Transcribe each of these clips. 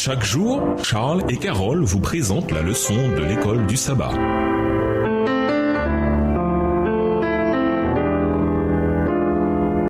Chaque jour, Charles et Carole vous présentent la leçon de l'école du sabbat.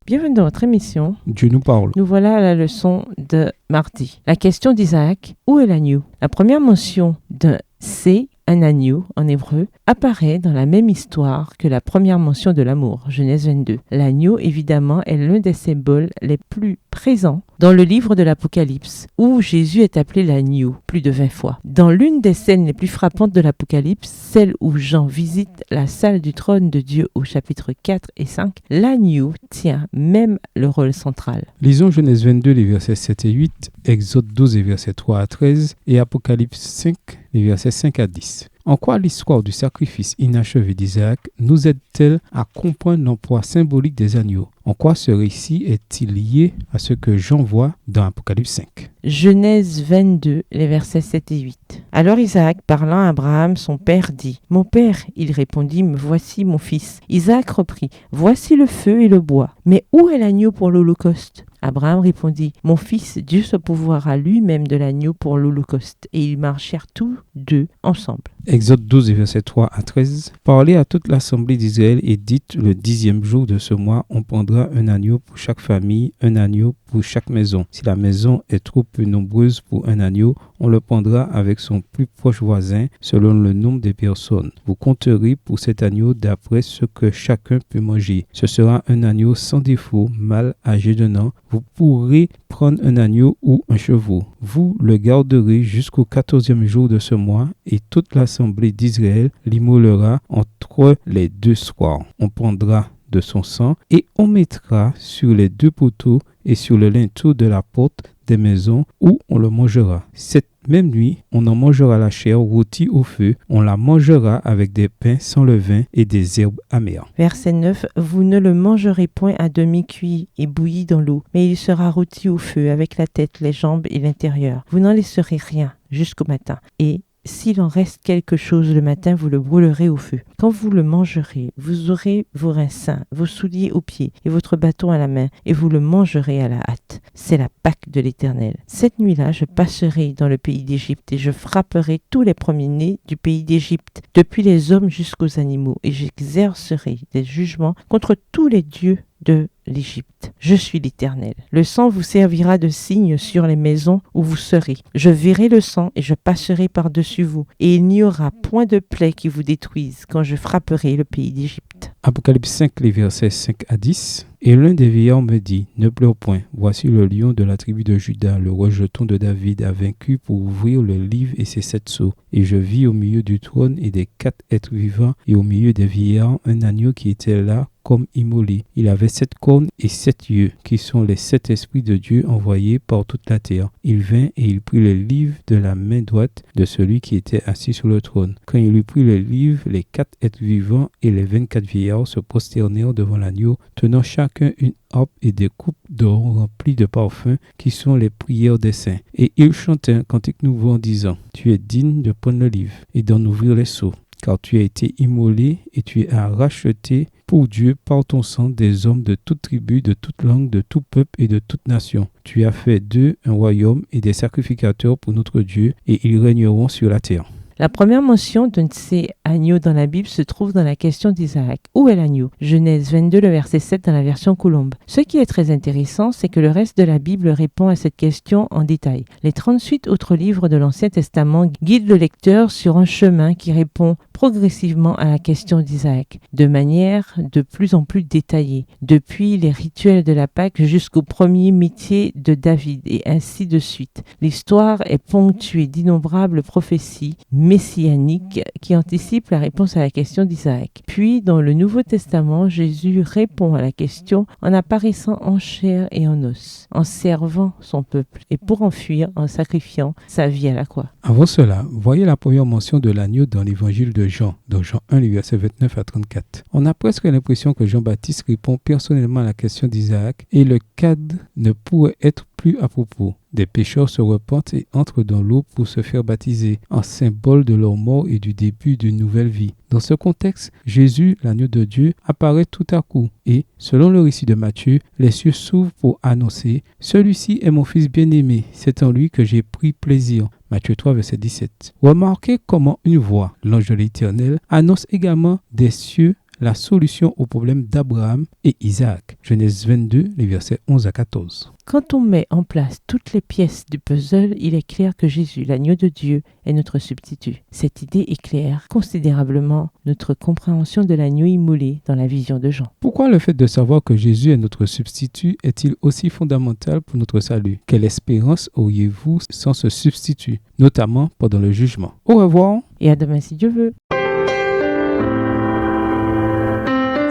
Bienvenue dans votre émission. Dieu nous parle. Nous voilà à la leçon de mardi. La question d'Isaac, où est l'agneau? La première mention de c'est un agneau en hébreu apparaît dans la même histoire que la première mention de l'amour, Genèse 22. L'agneau, évidemment, est l'un des symboles les plus présents dans le livre de l'Apocalypse, où Jésus est appelé l'agneau plus de 20 fois. Dans l'une des scènes les plus frappantes de l'Apocalypse, celle où Jean visite la salle du trône de Dieu au chapitre 4 et 5, l'agneau tient même le rôle central. Lisons Genèse 22, les versets 7 et 8, Exode 12, les versets 3 à 13 et Apocalypse 5, les versets 5 à 10. En quoi l'histoire du sacrifice inachevé d'Isaac nous aide-t-elle à comprendre l'emploi symbolique des agneaux? En quoi ce récit est-il lié à ce que Jean voit dans Apocalypse 5? Genèse 22, les versets 7 et 8. Alors Isaac, parlant à Abraham, son père, dit « Mon père !» Il répondit « Me voici, mon fils. » Isaac reprit « Voici le feu et le bois. Mais où est l'agneau pour l'holocauste ?» Abraham répondit « Mon fils, Dieu se pourvoira lui-même de l'agneau pour l'holocauste. » Et ils marchèrent tous deux ensemble. Exode 12, versets 3 à 13. Parlez à toute l'assemblée d'Israël et dites, le 10e jour de ce mois, on prendra un agneau pour chaque famille, un agneau pour chaque maison. Si la maison est trop peu nombreuse pour un agneau, on le prendra avec son plus proche voisin selon le nombre des personnes. Vous compterez pour cet agneau d'après ce que chacun peut manger. Ce sera un agneau sans défaut, mâle, âgé d'un an. Vous pourrez prendre un agneau ou un chevreau. Vous le garderez jusqu'au 14e jour de ce mois et toute l'assemblée d'Israël l'immolera entre les deux soirs. On prendra de son sang et on mettra sur les deux poteaux et sur le linteau de la porte des maisons où on le mangera. Cette même nuit, on en mangera la chair rôtie au feu, on la mangera avec des pains sans levain et des herbes amères. Verset 9. Vous ne le mangerez point à demi cuit et bouilli dans l'eau, mais il sera rôti au feu avec la tête, les jambes et l'intérieur. Vous n'en laisserez rien jusqu'au matin. Et s'il en reste quelque chose le matin, vous le brûlerez au feu. Quand vous le mangerez, vous aurez vos reins sains, vos souliers aux pieds et votre bâton à la main, et vous le mangerez à la hâte. C'est la Pâque de l'Éternel. Cette nuit-là, je passerai dans le pays d'Égypte et je frapperai tous les premiers-nés du pays d'Égypte, depuis les hommes jusqu'aux animaux, et j'exercerai des jugements contre tous les dieux de l'Égypte. Je suis l'Éternel. Le sang vous servira de signe sur les maisons où vous serez. Je verrai le sang et je passerai par-dessus vous, et il n'y aura point de plaie qui vous détruise quand je frapperai le pays d'Égypte. Apocalypse 5, les versets 5 à 10. Et l'un des vieillards me dit, ne pleure point, voici le lion de la tribu de Juda, le rejeton de David, a vaincu pour ouvrir le livre et ses 7 sceaux. Et je vis au milieu du trône et des 4 êtres vivants, et au milieu des vieillards, un agneau qui était là comme immolé. Il avait 7 cornes et 7 yeux, qui sont les 7 esprits de Dieu envoyés par toute la terre. Il vint et il prit le livre de la main droite de celui qui était assis sur le trône. Quand il eut pris le livre, les 4 êtres vivants et les 24 vieillards se prosternèrent devant l'agneau, tenant chacun une harpe et des coupes d'or remplies de parfums, qui sont les prières des saints. Et ils chantaient un cantique nouveau en disant, tu es digne de prendre le livre et d'en ouvrir les sceaux, car tu as été immolé et tu as racheté pour Dieu par ton sang des hommes de toute tribu, de toute langue, de tout peuple et de toute nation. Tu as fait d'eux un royaume et des sacrificateurs pour notre Dieu, et ils régneront sur la terre. La première mention d'un de ces agneaux dans la Bible se trouve dans la question d'Isaac. Où est l'agneau? Genèse 22, le verset 7 dans la version Colombe. Ce qui est très intéressant, c'est que le reste de la Bible répond à cette question en détail. Les 38 autres livres de l'Ancien Testament guident le lecteur sur un chemin qui répond progressivement à la question d'Isaac, de manière de plus en plus détaillée, depuis les rituels de la Pâque jusqu'au premier métier de David, et ainsi de suite. L'histoire est ponctuée d'innombrables prophéties messianique qui anticipe la réponse à la question d'Isaac. Puis, dans le Nouveau Testament, Jésus répond à la question en apparaissant en chair et en os, en servant son peuple, et pour en fuir, en sacrifiant sa vie à la croix. Avant cela, voyez la première mention de l'agneau dans l'évangile de Jean, dans Jean 1, les versets 29 à 34. On a presque l'impression que Jean-Baptiste répond personnellement à la question d'Isaac, et le cadre ne pourrait être plus à propos. Des pécheurs se repentent et entrent dans l'eau pour se faire baptiser, en symbole de leur mort et du début d'une nouvelle vie. Dans ce contexte, Jésus, l'agneau de Dieu, apparaît tout à coup et, selon le récit de Matthieu, les cieux s'ouvrent pour annoncer « Celui-ci est mon fils bien-aimé, c'est en lui que j'ai pris plaisir ». Matthieu 3, verset 17. Remarquez comment une voix, l'ange de l'Éternel, annonce également des cieux la solution au problème d'Abraham et Isaac. Genèse 22, les versets 11 à 14. Quand on met en place toutes les pièces du puzzle, il est clair que Jésus, l'agneau de Dieu, est notre substitut. Cette idée éclaire considérablement notre compréhension de l'agneau immolé dans la vision de Jean. Pourquoi le fait de savoir que Jésus est notre substitut est-il aussi fondamental pour notre salut? Quelle espérance auriez-vous sans ce substitut, notamment pendant le jugement? Au revoir. Et à demain si Dieu veut.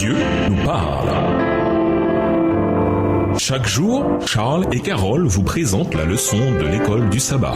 Dieu nous parle. Chaque jour, Charles et Carole vous présentent la leçon de l'école du sabbat.